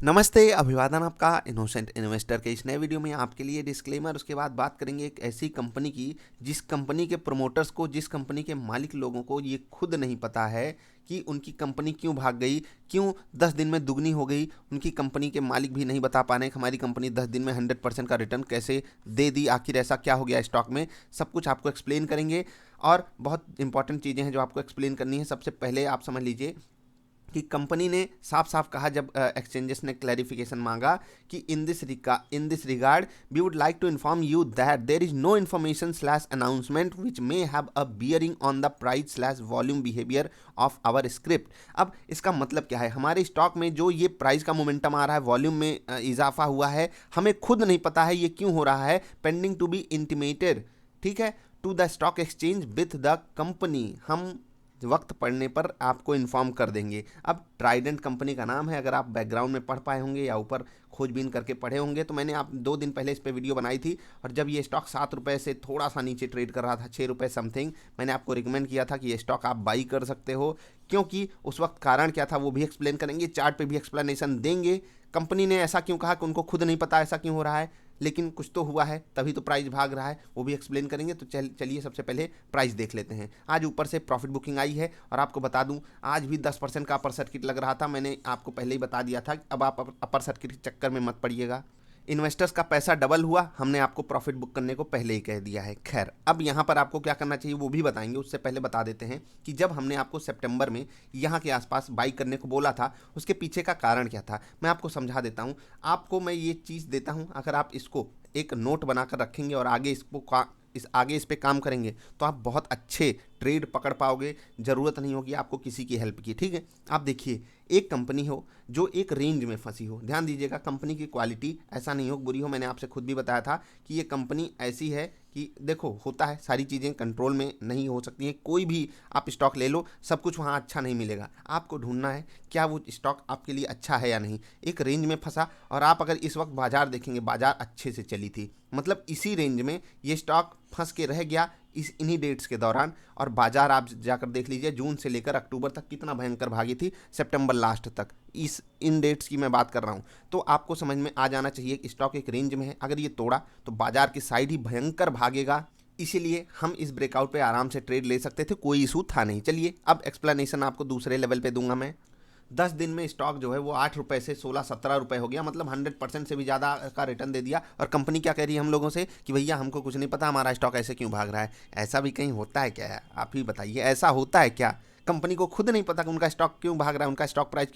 नमस्ते, अभिवादन आपका इनोसेंट इन्वेस्टर के इस नए वीडियो में आपके लिए डिस्क्लेमर। उसके बाद बात करेंगे एक ऐसी कंपनी की जिस कंपनी के प्रोमोटर्स को, जिस कंपनी के मालिक लोगों को ये खुद नहीं पता है कि उनकी कंपनी क्यों भाग गई, क्यों 10 दिन में दुगनी हो गई। उनकी कंपनी के मालिक भी नहीं बता पा रहे हैं कि हमारी कंपनी 10 दिन में 100% का रिटर्न कैसे दे दी, आखिर ऐसा क्या हो गया स्टॉक में। सब कुछ आपको एक्सप्लेन करेंगे और बहुत इंपॉर्टेंट चीज़ें हैं जो आपको एक्सप्लेन करनी है। सबसे पहले आप समझ लीजिए कि कंपनी ने साफ साफ कहा, जब एक्सचेंजेस ने क्लैरिफिकेशन मांगा कि in this regard we would like to inform you that there is no information slash announcement which may have a bearing on the price slash volume behaviour of our script. अब इसका मतलब क्या है, हमारे stock में जो ये price का मोमेंटम आ रहा है, वॉल्यूम में इजाफा हुआ है, हमें खुद नहीं पता है ये क्यों हो रहा है। पेंडिंग टू बी इंटीमेटेड, ठीक है, to the stock exchange with the company. हम वक्त पड़ने पर आपको इन्फॉर्म कर देंगे। अब ट्राइडेंट कंपनी का नाम है, अगर आप बैकग्राउंड में पढ़ पाए होंगे या ऊपर खोजबीन करके पढ़े होंगे तो मैंने आप 2 दिन पहले इस पर वीडियो बनाई थी। और जब ये स्टॉक 7 रुपये से थोड़ा सा नीचे ट्रेड कर रहा था, 6 रुपये समथिंग, मैंने आपको रिकमेंड किया था कि ये स्टॉक आप बाई कर सकते हो। क्योंकि उस वक्त कारण क्या था वो भी एक्सप्लेन करेंगे, चार्ट पे भी एक्सप्लेनेशन देंगे। कंपनी ने ऐसा क्यों कहा कि उनको खुद नहीं पता ऐसा क्यों हो रहा है, लेकिन कुछ तो हुआ है तभी तो प्राइस भाग रहा है, वो भी एक्सप्लेन करेंगे। तो चलिए सबसे पहले प्राइस देख लेते हैं। आज ऊपर से प्रॉफिट बुकिंग आई है और आपको बता दूं आज भी 10% का अपर सर्किट लग रहा था। मैंने आपको पहले ही बता दिया था, अब आप अपर सर्किट के चक्कर में मत पड़िएगा। इन्वेस्टर्स का पैसा डबल हुआ, हमने आपको प्रॉफिट बुक करने को पहले ही कह दिया है। खैर, अब यहाँ पर आपको क्या करना चाहिए वो भी बताएंगे। उससे पहले बता देते हैं कि जब हमने आपको सितंबर में यहाँ के आसपास बाई करने को बोला था, उसके पीछे का कारण क्या था मैं आपको समझा देता हूँ। आपको मैं ये चीज़ देता हूँ, अगर आप इसको एक नोट बनाकर रखेंगे और आगे इस पे काम करेंगे तो आप बहुत अच्छे ट्रेड पकड़ पाओगे। ज़रूरत नहीं होगी आपको किसी की हेल्प की, ठीक है। आप देखिए, एक कंपनी हो जो एक रेंज में फंसी हो, ध्यान दीजिएगा, कंपनी की क्वालिटी ऐसा नहीं हो बुरी हो। मैंने आपसे खुद भी बताया था कि ये कंपनी ऐसी है कि देखो, होता है, सारी चीज़ें कंट्रोल में नहीं हो सकती हैं। कोई भी आप स्टॉक ले लो, सब कुछ वहाँ अच्छा नहीं मिलेगा। आपको ढूंढना है क्या वो स्टॉक आपके लिए अच्छा है या नहीं। एक रेंज में फंसा, और आप अगर इस वक्त बाजार देखेंगे, बाजार अच्छे से चली थी, मतलब इसी रेंज में ये स्टॉक फंस के रह गया इन्हीं डेट्स के दौरान। और बाजार आप जाकर देख लीजिए, जून से लेकर अक्टूबर तक कितना भयंकर भागी थी, सितंबर लास्ट तक, इन डेट्स की मैं बात कर रहा हूँ। तो आपको समझ में आ जाना चाहिए कि स्टॉक एक रेंज में है, अगर ये तोड़ा तो बाजार की साइड ही भयंकर भागेगा। इसीलिए हम इस ब्रेकआउट पे आराम से ट्रेड ले सकते थे, कोई इशू था नहीं। चलिए अब एक्सप्लेनेशन आपको दूसरे लेवल पे दूंगा मैं। 10 दिन में स्टॉक जो है वो 8 रुपये से 16-17 रुपये हो गया, मतलब 100% से भी ज़्यादा का रिटर्न दे दिया। और कंपनी क्या कह रही है हम लोगों से कि भैया हमको कुछ नहीं पता, हमारा स्टॉक ऐसे क्यों भाग रहा है। ऐसा भी कहीं होता है क्या? आप ही बताइए, ऐसा होता है क्या? कंपनी को खुद नहीं पता कि उनका स्टॉक क्यों भाग रहा है, उनका स्टॉक प्राइस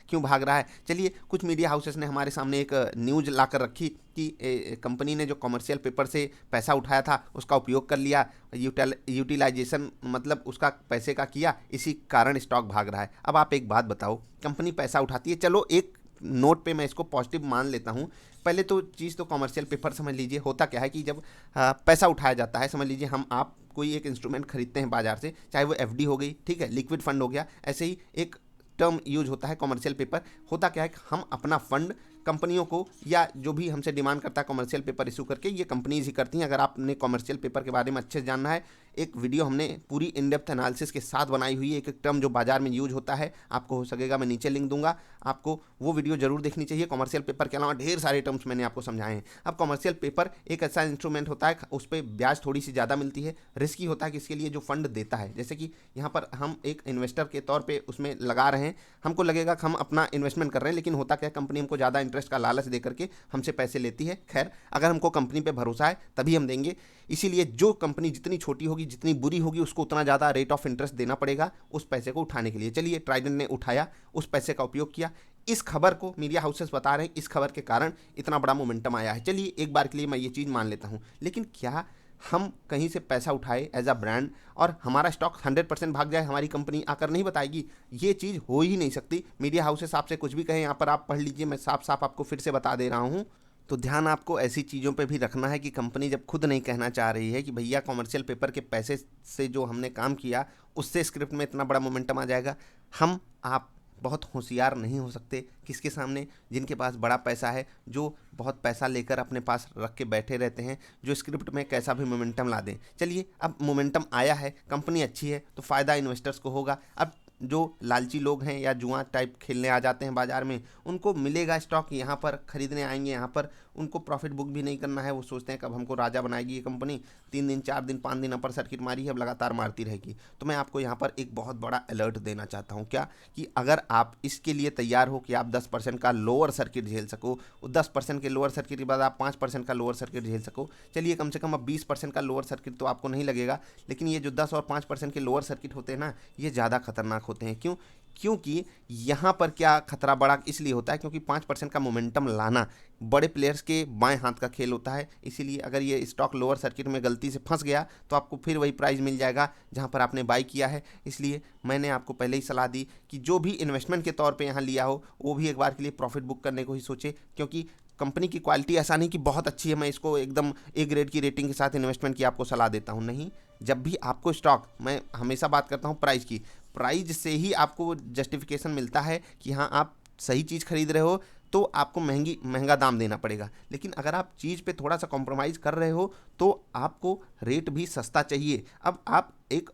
क्यों भाग रहा है। चलिए, कुछ मीडिया हाउसेस ने हमारे सामने एक न्यूज़ ला कर रखी कि कंपनी ने जो कमर्शियल पेपर से पैसा उठाया था उसका उपयोग कर लिया, यूटिलाइजेशन मतलब उसका पैसे का किया, इसी कारण स्टॉक भाग रहा है। अब आप एक बात बताओ, कंपनी पैसा उठाती है, चलो एक नोट पे मैं इसको पॉजिटिव मान लेता हूँ। पहले तो चीज़ तो कमर्शियल पेपर समझ लीजिए, होता क्या है कि जब पैसा उठाया जाता है, समझ लीजिए हम आप कोई एक इंस्ट्रूमेंट खरीदते हैं बाजार से, चाहे वो एफडी हो गई, ठीक है, लिक्विड फंड हो गया, ऐसे ही एक टर्म यूज होता है कमर्शियल पेपर। होता क्या है कि हम अपना फंड कंपनियों को, या जो भी हमसे डिमांड करता है कमर्शियल पेपर इशू करके, ये कंपनीज ही करती हैं। अगर आपने कमर्शियल पेपर के बारे में अच्छे से जानना है, एक वीडियो हमने पूरी इन डेप्थ एनालिसिस के साथ बनाई हुई है, एक एक टर्म जो बाजार में यूज होता है, आपको हो सकेगा मैं नीचे लिंक दूंगा, आपको वो वीडियो जरूर देखनी चाहिए। कमर्शियल पेपर के अलावा ढेर सारे टर्म्स मैंने आपको समझाए हैं। अब कमर्शियल पेपर एक ऐसा इंस्ट्रूमेंट होता है, उस पर ब्याज थोड़ी सी ज़्यादा मिलती है, रिस्की होता है कि इसके लिए जो फंड देता है, जैसे कि यहाँ पर हम एक इन्वेस्टर के तौर पर उसमें लगा रहे हैं, हमको लगेगा कि हम अपना इन्वेस्टमेंट कर रहे हैं, लेकिन होता क्या है, कंपनी हमको ज़्यादा इंटरेस्ट का लालच देकर के हमसे पैसे लेती है। खैर, अगर हमको कंपनी पे भरोसा है तभी हम देंगे। इसीलिए जो कंपनी जितनी छोटी होगी, जितनी बुरी होगी, उसको उतना ज़्यादा रेट ऑफ इंटरेस्ट देना पड़ेगा उस पैसे को उठाने के लिए। चलिए, ट्राइडेंट ने उठाया, उस पैसे का उपयोग किया। इस खबर को मीडिया हाउसेस बता रहे हैं, इस खबर के कारण इतना बड़ा मोमेंटम आया है। चलिए, एक बार के लिए मैं ये चीज़ मान लेता हूँ, लेकिन क्या हम कहीं से पैसा उठाए एज अ ब्रांड और हमारा स्टॉक 100% भाग जाए, हमारी कंपनी आकर नहीं बताएगी? ये चीज़ हो ही नहीं सकती। मीडिया हाउसेस आपसे कुछ भी कहें, यहाँ पर आप पढ़ लीजिए, मैं साफ साफ आपको फिर से बता दे रहा हूँ। तो ध्यान आपको ऐसी चीज़ों पे भी रखना है कि कंपनी जब खुद नहीं कहना चाह रही है कि भैया कमर्शियल पेपर के पैसे से जो हमने काम किया उससे स्क्रिप्ट में इतना बड़ा मोमेंटम आ जाएगा, हम आप बहुत होशियार नहीं हो सकते किसके सामने? जिनके पास बड़ा पैसा है, जो बहुत पैसा लेकर अपने पास रख के बैठे रहते हैं, जो स्क्रिप्ट में कैसा भी मोमेंटम ला दें। चलिए, अब मोमेंटम आया है, कंपनी अच्छी है तो फ़ायदा इन्वेस्टर्स को होगा। अब जो लालची लोग हैं या जुआ टाइप खेलने आ जाते हैं बाज़ार में, उनको मिलेगा स्टॉक, यहाँ पर खरीदने आएंगे, यहाँ पर उनको प्रॉफिट बुक भी नहीं करना है। वो सोचते हैं कब हमको राजा बनाएगी ये कंपनी, 3 दिन 4 दिन 5 दिन अपर सर्किट मारी है, अब लगातार मारती रहेगी। तो मैं आपको यहाँ पर एक बहुत बड़ा अलर्ट देना चाहता हूँ, क्या कि अगर आप इसके लिए तैयार हो कि आप 10% का लोअर सर्किट झेल सको, 10% के लोअर सर्किट के बाद आप 5% का लोअर सर्किट झेल सको, चलिए कम से कम अब 20% का लोअर सर्किट तो आपको नहीं लगेगा, लेकिन ये जो 10 और 5% के लोअर सर्किट होते हैं ना, ये ज़्यादा खतरनाक होते हैं। क्यों? क्योंकि यहाँ पर क्या खतरा बड़ा इसलिए होता है क्योंकि 5% का मोमेंटम लाना बड़े प्लेयर्स के बाएं हाथ का खेल होता है। इसीलिए अगर ये स्टॉक लोअर सर्किट में गलती से फंस गया तो आपको फिर वही प्राइस मिल जाएगा जहाँ पर आपने बाई किया है। इसलिए मैंने आपको पहले ही सलाह दी कि जो भी इन्वेस्टमेंट के तौर पे यहाँ लिया हो वो भी एक बार के लिए प्रॉफिट बुक करने को ही सोचे, क्योंकि कंपनी की क्वालिटी ऐसा नहीं कि बहुत अच्छी है, मैं इसको एकदम ए ग्रेड की रेटिंग के साथ इन्वेस्टमेंट की आपको सलाह देता हूँ। नहीं, जब भी आपको स्टॉक, मैं हमेशा बात करता हूँ प्राइस की, प्राइस से ही आपको जस्टिफिकेशन मिलता है कि हाँ आप सही चीज़ खरीद रहे हो, तो आपको महंगा दाम देना पड़ेगा। लेकिन अगर आप चीज़ पे थोड़ा सा कॉम्प्रोमाइज़ कर रहे हो तो आपको रेट भी सस्ता चाहिए। अब आप एक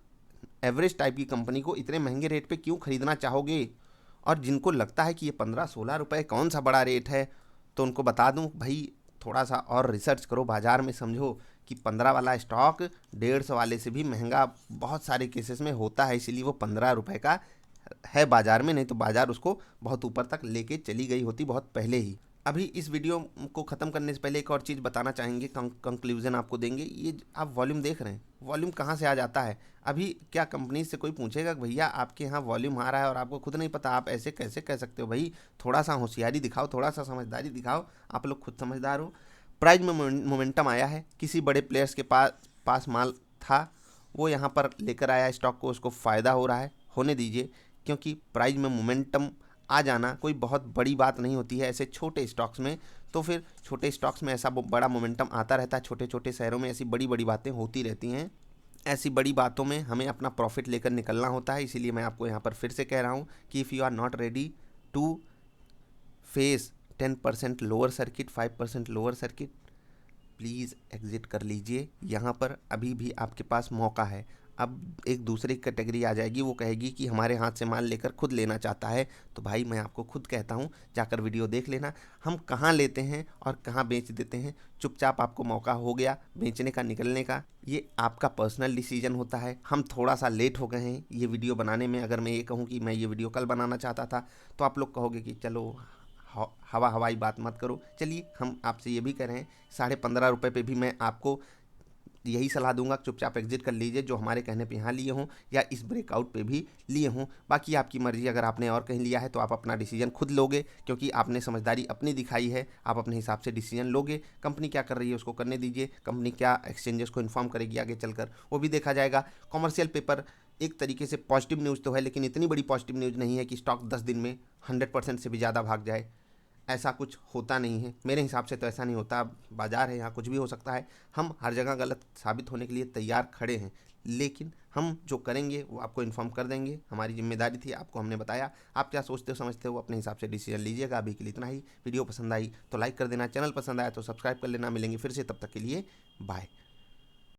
एवरेज टाइप की कंपनी को इतने महंगे रेट पे क्यों खरीदना चाहोगे? और जिनको लगता है कि ये 15-16 रुपए कौन सा बड़ा रेट है, तो उनको बता दूं भाई, थोड़ा सा और रिसर्च करो बाज़ार में, समझो कि 15 वाला स्टॉक 150 वाले से भी महंगा बहुत सारे केसेस में होता है, इसीलिए वो 15 रुपए का है बाज़ार में, नहीं तो बाज़ार उसको बहुत ऊपर तक लेके चली गई होती बहुत पहले ही। अभी इस वीडियो को ख़त्म करने से पहले एक और चीज़ बताना चाहेंगे, कंक्लूजन आपको देंगे। ये आप वॉल्यूम देख रहे हैं, वॉल्यूम कहाँ से आ जाता है? अभी क्या कंपनी से कोई पूछेगा कि भैया आपके यहाँ वॉल्यूम आ रहा है और आपको खुद नहीं पता, आप ऐसे कैसे कह सकते हो? भाई थोड़ा सा होशियारी दिखाओ, थोड़ा सा समझदारी दिखाओ, आप लोग खुद समझदार हो। प्राइस में मोमेंटम आया है, किसी बड़े प्लेयर्स के पास माल था, वो यहाँ पर लेकर आया स्टॉक को, उसको फ़ायदा हो रहा है, होने दीजिए, क्योंकि प्राइस में मोमेंटम आ जाना कोई बहुत बड़ी बात नहीं होती है ऐसे छोटे स्टॉक्स में। तो फिर छोटे स्टॉक्स में ऐसा बड़ा मोमेंटम आता रहता है, छोटे छोटे शहरों में ऐसी बड़ी बड़ी बातें होती रहती हैं। ऐसी बड़ी बातों में हमें अपना प्रॉफिट लेकर निकलना होता है। इसीलिए मैं आपको यहाँ पर फिर से कह रहा हूँ कि if you are not ready to face 10% lower circuit, 5% lower circuit, please exit कर लीजिए। यहाँ पर अभी भी आपके पास मौका है। अब एक दूसरी कैटेगरी आ जाएगी, वो कहेगी कि हमारे हाथ से माल लेकर खुद लेना चाहता है। तो भाई मैं आपको खुद कहता हूँ, जाकर वीडियो देख लेना, हम कहाँ लेते हैं और कहाँ बेच देते हैं। चुपचाप आपको मौका हो गया बेचने का, निकलने का, ये आपका पर्सनल डिसीजन होता है। हम थोड़ा सा लेट हो गए हैं ये वीडियो बनाने में। अगर मैं ये कहूँ कि मैं ये वीडियो कल बनाना चाहता था तो आप लोग कहोगे कि चलो हवाई बात मत करो। चलिए हम आपसे ये भी कह रहे हैं, 15.5 रुपये पे भी मैं आपको यही सलाह दूंगा, चुपचाप एग्जिट कर लीजिए, जो हमारे कहने पे यहाँ लिए हों या इस ब्रेकआउट पे भी लिए हों। बाकी आपकी मर्ज़ी, अगर आपने और कहीं लिया है तो आप अपना डिसीजन खुद लोगे, क्योंकि आपने समझदारी अपनी दिखाई है, आप अपने हिसाब से डिसीजन लोगे। कंपनी क्या कर रही है उसको करने दीजिए, कंपनी क्या एक्सचेंजेस को इन्फॉर्म करेगी आगे चलकर वो भी देखा जाएगा। कॉमर्शियल पेपर एक तरीके से पॉजिटिव न्यूज़ तो है, लेकिन इतनी बड़ी पॉजिटिव न्यूज़ नहीं है कि स्टॉक 10 दिन में 100% से भी ज़्यादा भाग जाए। ऐसा कुछ होता नहीं है, मेरे हिसाब से तो ऐसा नहीं होता। बाज़ार है, यहाँ कुछ भी हो सकता है। हम हर जगह गलत साबित होने के लिए तैयार खड़े हैं, लेकिन हम जो करेंगे वो आपको इन्फॉर्म कर देंगे। हमारी जिम्मेदारी थी, आपको हमने बताया। आप क्या सोचते हो समझते हो अपने हिसाब से डिसीजन लीजिएगा। अभी के लिए इतना ही। वीडियो पसंद आई तो लाइक कर देना, चैनल पसंद आया तो सब्सक्राइब कर लेना। मिलेंगे फिर से, तब तक के लिए बाय।